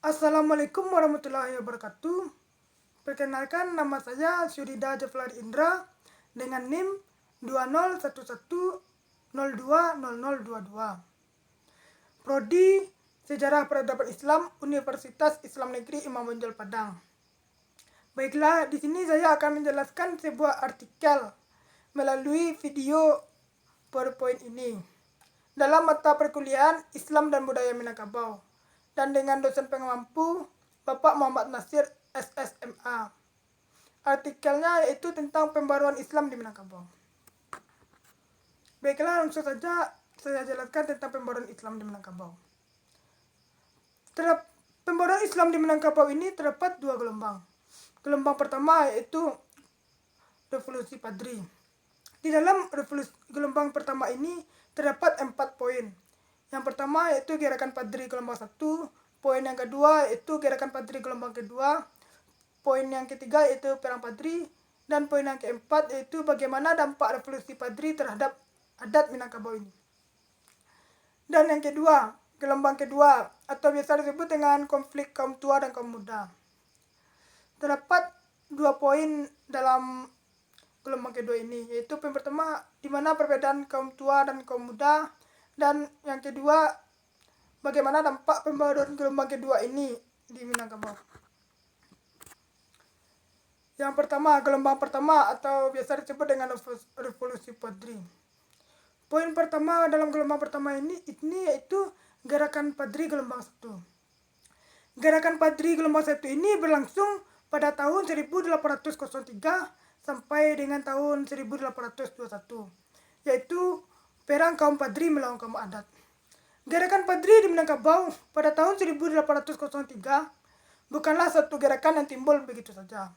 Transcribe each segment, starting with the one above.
Assalamualaikum warahmatullahi wabarakatuh. Perkenalkan, nama saya Syurida Jaflar Indra dengan NIM 2011020022. Prodi Sejarah Peradaban Islam, Universitas Islam Negeri Imam Bonjol Padang. Baiklah, di sini saya akan menjelaskan sebuah artikel melalui video PowerPoint ini dalam mata perkuliahan Islam dan Budaya Minangkabau, dan dengan dosen pengampu Bapak Muhammad Nasir SSMA. Artikelnya yaitu tentang pembaruan Islam di Minangkabau. Baiklah, langsung saja saya jelaskan tentang pembaruan Islam di Minangkabau. Pembaruan Islam di Minangkabau ini terdapat dua gelombang. Gelombang pertama yaitu Revolusi Padri. Di dalam gelombang pertama ini terdapat 4 poin. Yang pertama yaitu gerakan Padri gelombang 1, poin yang kedua yaitu gerakan Padri gelombang kedua, poin yang ketiga yaitu perang Padri, dan poin yang keempat yaitu bagaimana dampak revolusi Padri terhadap adat Minangkabau ini. Dan yang kedua, gelombang kedua atau biasa disebut dengan konflik kaum tua dan kaum muda. Terdapat 2 poin dalam gelombang kedua ini, yaitu yang pertama di mana perbedaan kaum tua dan kaum muda, dan yang kedua bagaimana dampak pembaruan gelombang kedua ini di Minangkabau. Yang pertama, gelombang pertama atau biasa disebut dengan revolusi Padri. Poin pertama dalam gelombang pertama ini yaitu gerakan Padri gelombang 1. Gerakan Padri gelombang 1 ini berlangsung pada tahun 1803 sampai dengan tahun 1821, yaitu perang kaum Padri melawan kaum adat. Gerakan Padri di Minangkabau pada tahun 1803 bukanlah satu gerakan yang timbul begitu saja.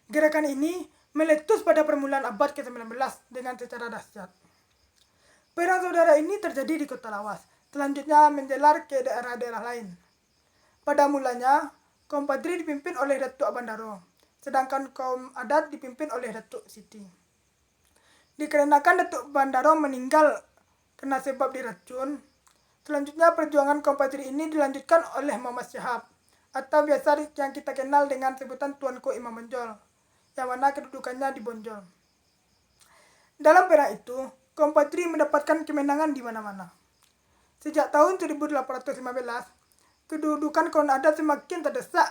Gerakan ini meletus pada permulaan abad ke-19 dengan secara dahsyat. Perang saudara ini terjadi di Kota Lawas, selanjutnya menjalar ke daerah-daerah lain. Pada mulanya, kaum Padri dipimpin oleh Datuk Bandaro, sedangkan kaum adat dipimpin oleh Datuk Siti. Dikarenakan Datuk Bandaro meninggal karena sebab diracun, selanjutnya perjuangan kaum Padri ini dilanjutkan oleh Muhammad Syahab, atau biasa yang kita kenal dengan sebutan Tuanku Imam Bonjol, yang mana kedudukannya di Bonjol. Dalam perang itu, kaum Padri mendapatkan kemenangan di mana-mana. Sejak tahun 1815, kedudukan kaum adat semakin terdesak,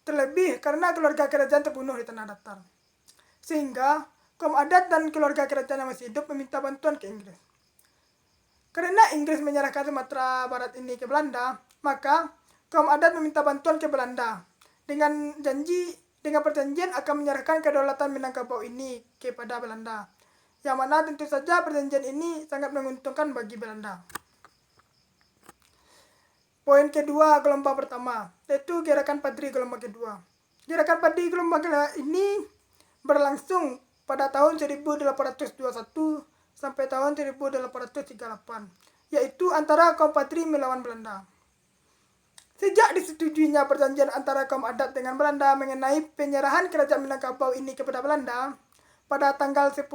terlebih karena keluarga kerajaan terbunuh di tanah datar. Sehingga kaum adat dan keluarga kerajaan yang masih hidup meminta bantuan ke Inggris. Karena Inggris menyerahkan Sumatera Barat ini ke Belanda, maka kaum adat meminta bantuan ke Belanda dengan perjanjian akan menyerahkan kedaulatan Minangkabau ini kepada Belanda, yang mana tentu saja perjanjian ini sangat menguntungkan bagi Belanda. Poin kedua gelombang pertama, yaitu gerakan Padri gelombang kedua. Gerakan Padri gelombang kedua ini berlangsung pada tahun 1821 sampai tahun 1838, yaitu antara kaum Padri melawan Belanda. Sejak disetujuinya perjanjian antara kaum adat dengan Belanda mengenai penyerahan kerajaan Minangkabau ini kepada Belanda pada tanggal 10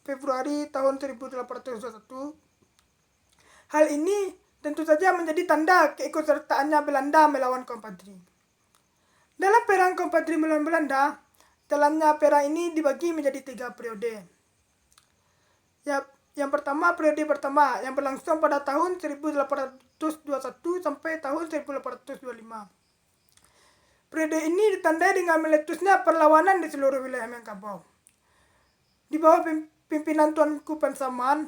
Februari tahun 1821, hal ini tentu saja menjadi tanda keikutsertaannya Belanda melawan kaum Padri. Dalam perang kaum Padri melawan Belanda, jalannya perang ini dibagi menjadi 3 periode. Yang pertama, periode pertama yang berlangsung pada tahun 1821 sampai tahun 1825. Periode ini ditandai dengan meletusnya perlawanan di seluruh wilayah Minangkabau. Di bawah pimpinan Tuanku Pensaman,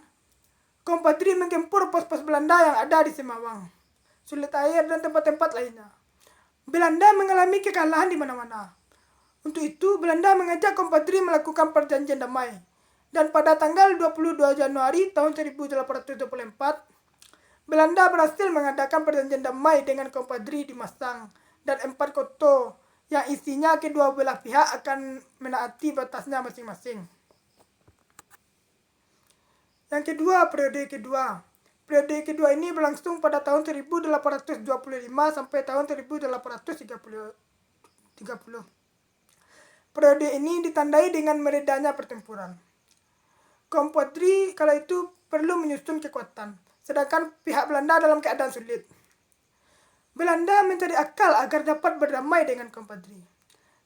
kaum Padri menggempur pos-pos Belanda yang ada di Semawang, Sulit Air, dan tempat-tempat lainnya. Belanda mengalami kekalahan di mana-mana. Untuk itu, Belanda mengajak kaum Padri melakukan perjanjian damai. Dan pada tanggal 22 Januari tahun 1824, Belanda berhasil mengadakan perjanjian damai dengan kaum Padri di Masang dan 4 koto yang isinya kedua belah pihak akan menaati batasnya masing-masing. Yang kedua, periode kedua. Periode kedua ini berlangsung pada tahun 1825 sampai tahun 1830. Periode ini ditandai dengan meredanya pertempuran. Kaum Padri kala itu perlu menyusun kekuatan, sedangkan pihak Belanda dalam keadaan sulit. Belanda mencari akal agar dapat berdamai dengan kaum Padri.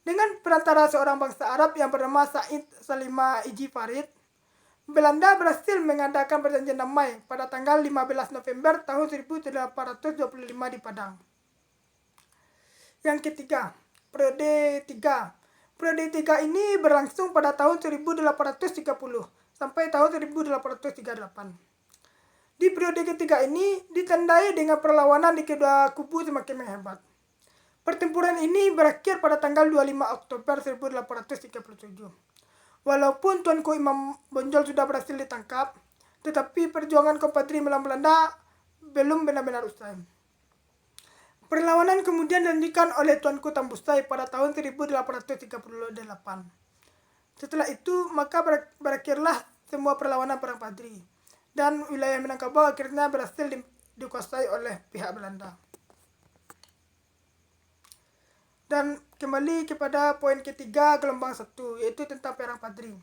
Dengan perantara seorang bangsa Arab yang bernama Said Salima Iji Farid, Belanda berhasil mengadakan perjanjian damai pada tanggal 15 November tahun 1825 di Padang. Yang ketiga, periode 3. Periode 3 ini berlangsung pada tahun 1830 sampai tahun 1838. Di periode ketiga ini ditandai dengan perlawanan di kedua kubu semakin menghebat. Pertempuran ini berakhir pada tanggal 25 Oktober 1837. Walaupun Tuanku Imam Bonjol sudah berhasil ditangkap, tetapi perjuangan kaum Padri melawan Belanda belum benar-benar usai. Perlawanan kemudian dilanjutkan oleh Tuanku Tambusai pada tahun 1838. Setelah itu, maka berakhirlah semua perlawanan perang Padri, dan wilayah Minangkabau akhirnya berhasil dikuasai oleh pihak Belanda. Dan kembali kepada poin ketiga gelombang 1, yaitu tentang perang Padri.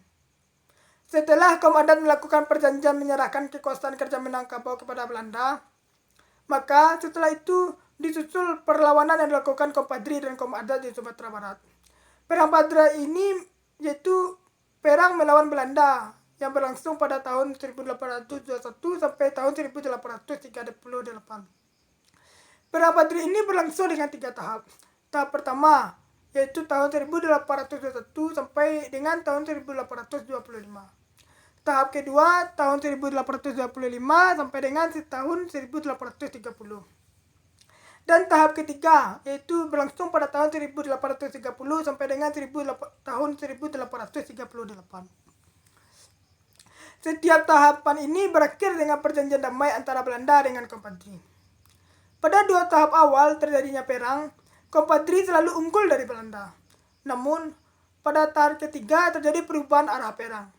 Setelah kaum adat melakukan perjanjian menyerahkan kekuasaan kerajaan Minangkabau kepada Belanda, maka setelah itu disusul perlawanan yang dilakukan kaum Padri dan kaum adat di Sumatera Barat. Perang Padri ini yaitu perang melawan Belanda yang berlangsung pada tahun 1821 sampai tahun 1838. Perang Padri ini berlangsung dengan 3 tahap. Tahap pertama yaitu tahun 1821 sampai dengan tahun 1825. Tahap kedua tahun 1825 sampai dengan tahun 1830. Dan tahap ketiga yaitu berlangsung pada tahun 1830 sampai dengan tahun 1838. Setiap tahapan ini berakhir dengan perjanjian damai antara Belanda dengan kaum Padri. Pada 2 tahap awal terjadinya perang, kaum Padri selalu unggul dari Belanda. Namun, pada tahap ketiga terjadi perubahan arah perang.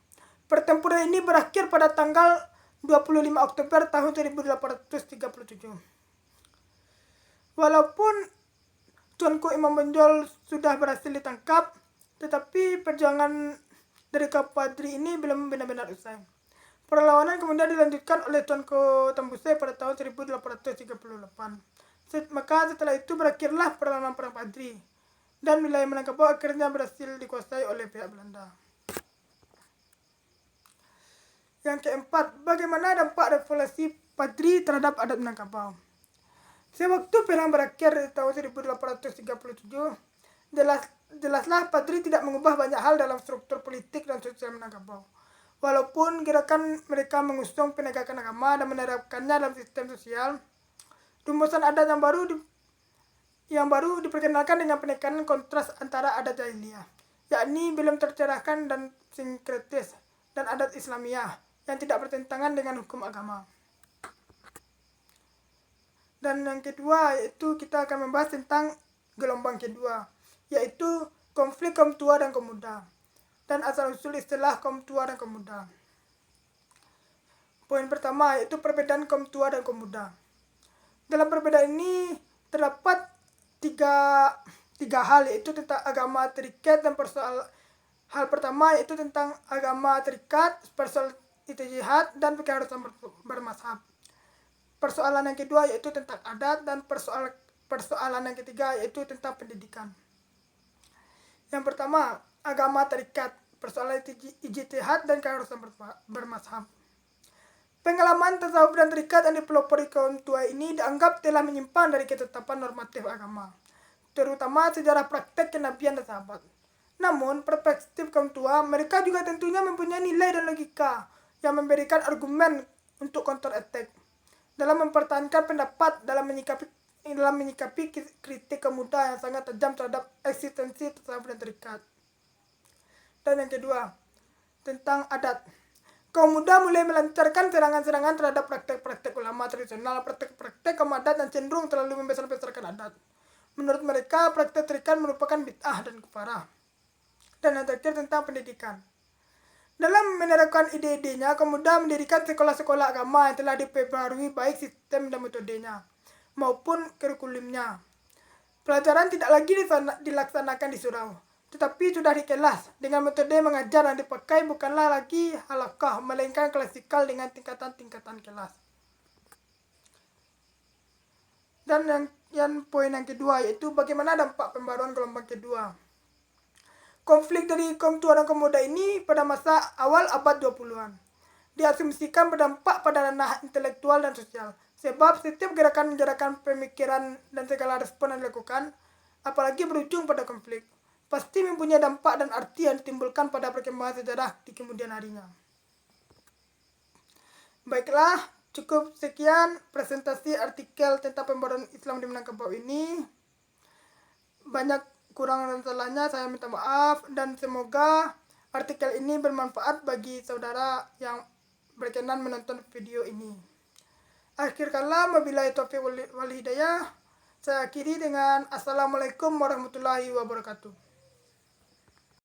Pertempuran ini berakhir pada tanggal 25 Oktober tahun 1837. Walaupun Tuanku Imam Bonjol sudah berhasil ditangkap, tetapi perjuangan dari kaum Padri ini belum benar-benar usai. Perlawanan kemudian dilanjutkan oleh Tuanku Tambusai pada tahun 1838. Maka setelah itu berakhirlah perlawanan perang Padri, dan wilayah Minangkabau akhirnya berhasil dikuasai oleh pihak Belanda. Yang keempat, bagaimana dampak revolusi Padri terhadap adat Minangkabau? Sewaktu perang berakhir di tahun 1837, jelaslah Padri tidak mengubah banyak hal dalam struktur politik dan sosial Minangkabau. Walaupun gerakan mereka mengusung penegakan agama dan menerapkannya dalam sistem sosial, rumusan adat yang baru diperkenalkan dengan penekanan kontras antara adat jahiliyah, yakni belum tercerahkan dan sinkretis, dan adat Islamiyah yang tidak bertentangan dengan hukum agama. Dan yang kedua yaitu kita akan membahas tentang gelombang kedua, yaitu konflik kaum tua dan kaum muda, dan asal-usul istilah kaum tua dan kaum muda. Poin pertama yaitu perbedaan kaum tua dan kaum muda. Dalam perbedaan ini terdapat tiga hal, yaitu tentang agama terikat dan hal pertama yaitu tentang agama terikat, persoalan ijtihad dan keharusan bermazhab. Persoalan yang kedua yaitu tentang adat, dan persoalan yang ketiga yaitu tentang pendidikan. Yang pertama, agama terikat, persoalan ijtihad dan keharusan bermazhab. Pengalaman tasawuf dan terikat yang dipelopori kaum tua ini dianggap telah menyimpang dari ketetapan normatif agama, terutama sejarah praktek kenabian dan sahabat. Namun, perspektif kaum tua, mereka juga tentunya mempunyai nilai dan logika yang memberikan argumen untuk counter attack dalam mempertahankan pendapat dalam menyikapi kritik kaum muda yang sangat tajam terhadap eksistensi tasawuf dan terikat. Dan yang kedua, tentang adat. Kaum muda mulai melancarkan serangan-serangan terhadap praktek-praktek ulama tradisional, praktek-praktek kaum adat yang cenderung terlalu membesar-besarkan adat. Menurut mereka, praktek terikat merupakan bid'ah dan kufarah. Dan yang terakhir tentang pendidikan. Dalam menerapkan ide-idenya, kaum muda mendirikan sekolah-sekolah agama yang telah diperbarui baik sistem dan metodenya maupun kurikulumnya. Pelajaran tidak lagi dilaksanakan di surau, tetapi sudah dikelas dengan metode mengajar yang dipakai bukanlah lagi halakah, melainkan klasikal dengan tingkatan-tingkatan kelas. Dan yang poin yang kedua, yaitu bagaimana dampak pembaruan gelombang kedua. Konflik dari kaum tua dan kaum muda ini pada masa awal abad 20-an diasumsikan berdampak pada ranah intelektual dan sosial. Sebab setiap gerakan-gerakan pemikiran dan segala respon yang dilakukan, apalagi berujung pada konflik, pasti mempunyai dampak dan arti yang ditimbulkan pada perkembangan sejarah di kemudian harinya. Baiklah, cukup sekian presentasi artikel tentang pembaruan Islam di Minangkabau ini. Banyak kurang dan salahnya, saya minta maaf, dan semoga artikel ini bermanfaat bagi saudara yang berkenan menonton video ini. Akhir kalam, wabillahi taufiq wal hidayah. Saya akhiri dengan Assalamualaikum warahmatullahi wabarakatuh.